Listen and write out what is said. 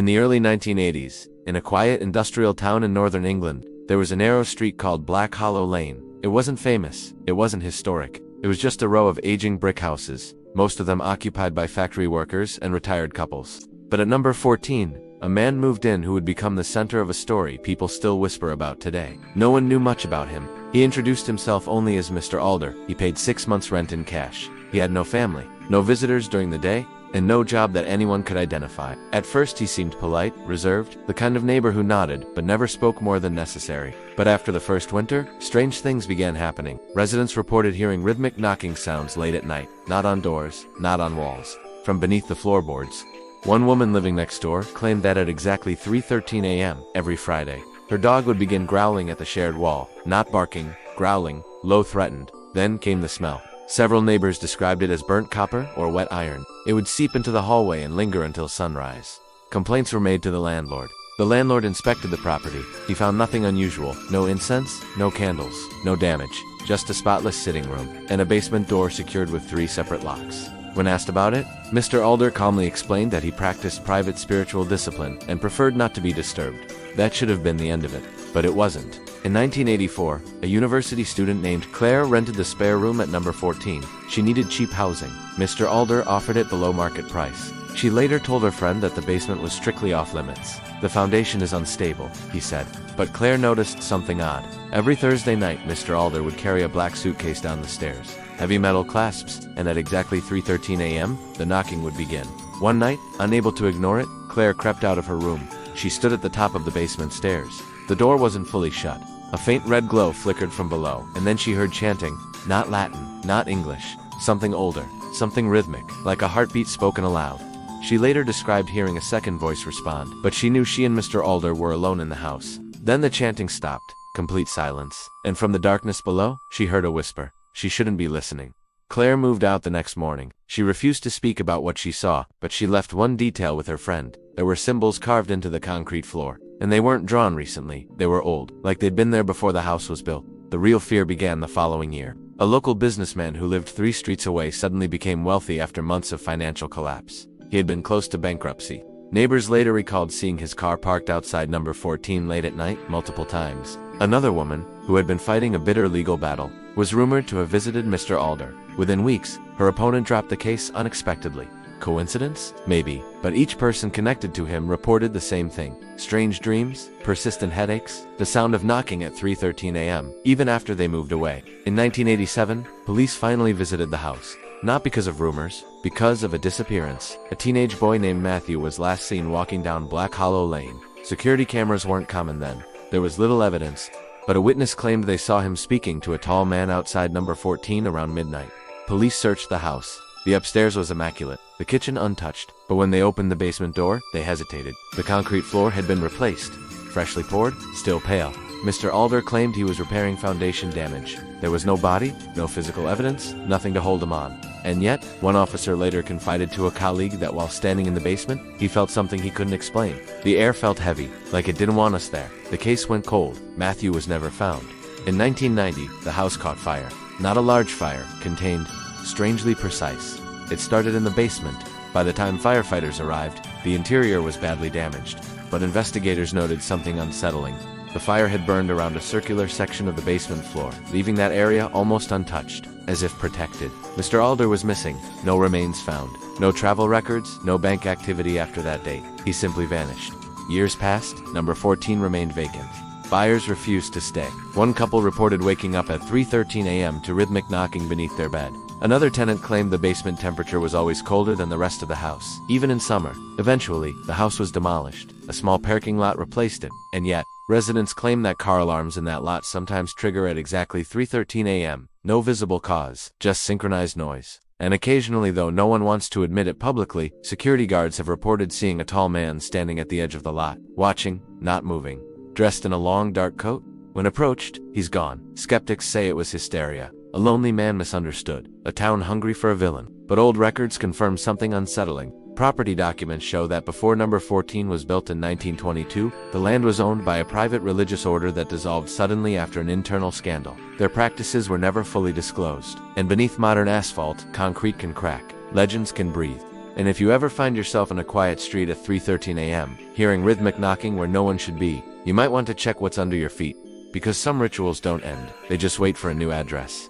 In the early 1980s, in a quiet industrial town in northern England, there was a narrow street called Black Hollow Lane. It wasn't famous, it wasn't historic. It was just a row of aging brick houses, most of them occupied by factory workers and retired couples. But at number 14, a man moved in who would become the center of a story people still whisper about today. No one knew much about him. He introduced himself only as Mr. Alder. He paid 6 months' rent in cash. He had no family, no visitors during the day, and no job that anyone could identify. At first he seemed polite, reserved, the kind of neighbor who nodded, but never spoke more than necessary. But after the first winter, strange things began happening. Residents reported hearing rhythmic knocking sounds late at night, not on doors, not on walls, from beneath the floorboards. One woman living next door claimed that at exactly 3:13 a.m. every Friday, her dog would begin growling at the shared wall, not barking, growling, low threatened. Then came the smell. Several neighbors described it as burnt copper or wet iron. It would seep into the hallway and linger until sunrise. Complaints were made to the landlord. The landlord inspected the property. He found nothing unusual. No incense, no candles, no damage. Just a spotless sitting room, and a basement door secured with 3 separate locks. When asked about it, Mr. Alder calmly explained that he practiced private spiritual discipline and preferred not to be disturbed. That should have been the end of it, but it wasn't. In 1984, a university student named Claire rented the spare room at number 14. She needed cheap housing. Mr. Alder offered it below market price. She later told her friend that the basement was strictly off limits. The foundation is unstable, he said. But Claire noticed something odd. Every Thursday night, Mr. Alder would carry a black suitcase down the stairs. Heavy metal clasps, and at exactly 3:13 a.m., the knocking would begin. One night, unable to ignore it, Claire crept out of her room. She stood at the top of the basement stairs. The door wasn't fully shut. A faint red glow flickered from below, and then she heard chanting, not Latin, not English, something older, something rhythmic, like a heartbeat spoken aloud. She later described hearing a second voice respond, but she knew she and Mr. Alder were alone in the house. Then the chanting stopped, complete silence, and from the darkness below, she heard a whisper. She shouldn't be listening. Claire moved out the next morning. She refused to speak about what she saw, but she left one detail with her friend. There were symbols carved into the concrete floor. And they weren't drawn recently, they were old, like they'd been there before the house was built. The real fear began the following year. A local businessman who lived 3 streets away suddenly became wealthy after months of financial collapse. He had been close to bankruptcy. Neighbors later recalled seeing his car parked outside number 14 late at night multiple times. Another woman, who had been fighting a bitter legal battle, was rumored to have visited Mr. Alder. Within weeks, her opponent dropped the case unexpectedly. Coincidence? Maybe. But each person connected to him reported the same thing. Strange dreams, persistent headaches, the sound of knocking at 3:13 a.m., even after they moved away. In 1987, police finally visited the house. Not because of rumors, because of a disappearance. A teenage boy named Matthew was last seen walking down Black Hollow Lane. Security cameras weren't common then. There was little evidence, but a witness claimed they saw him speaking to a tall man outside number 14 around midnight. Police searched the house. The upstairs was immaculate, the kitchen untouched, but when they opened the basement door, they hesitated. The concrete floor had been replaced. Freshly poured, still pale. Mr. Alder claimed he was repairing foundation damage. There was no body, no physical evidence, nothing to hold him on. And yet, one officer later confided to a colleague that while standing in the basement, he felt something he couldn't explain. The air felt heavy, like it didn't want us there. The case went cold. Matthew was never found. In 1990, the house caught fire. Not a large fire, contained, strangely precise. It started in the basement. By the time firefighters arrived, the interior was badly damaged. But investigators noted something unsettling. The fire had burned around a circular section of the basement floor, leaving that area almost untouched, as if protected. Mr. Alder was missing. No remains found. No travel records, no bank activity after that date. He simply vanished. Years passed, number 14 remained vacant. Buyers refused to stay. One couple reported waking up at 3:13 a.m. to rhythmic knocking beneath their bed. Another tenant claimed the basement temperature was always colder than the rest of the house, even in summer. Eventually, the house was demolished. A small parking lot replaced it, and yet, residents claim that car alarms in that lot sometimes trigger at exactly 3:13 a.m. No visible cause, just synchronized noise. And occasionally, though no one wants to admit it publicly, security guards have reported seeing a tall man standing at the edge of the lot, watching, not moving. Dressed in a long, dark coat? When approached, he's gone. Skeptics say it was hysteria. A lonely man misunderstood. A town hungry for a villain. But old records confirm something unsettling. Property documents show that before number 14 was built in 1922, the land was owned by a private religious order that dissolved suddenly after an internal scandal. Their practices were never fully disclosed. And beneath modern asphalt, concrete can crack. Legends can breathe. And if you ever find yourself in a quiet street at 3:13 a.m., hearing rhythmic knocking where no one should be, you might want to check what's under your feet. Because some rituals don't end, they just wait for a new address.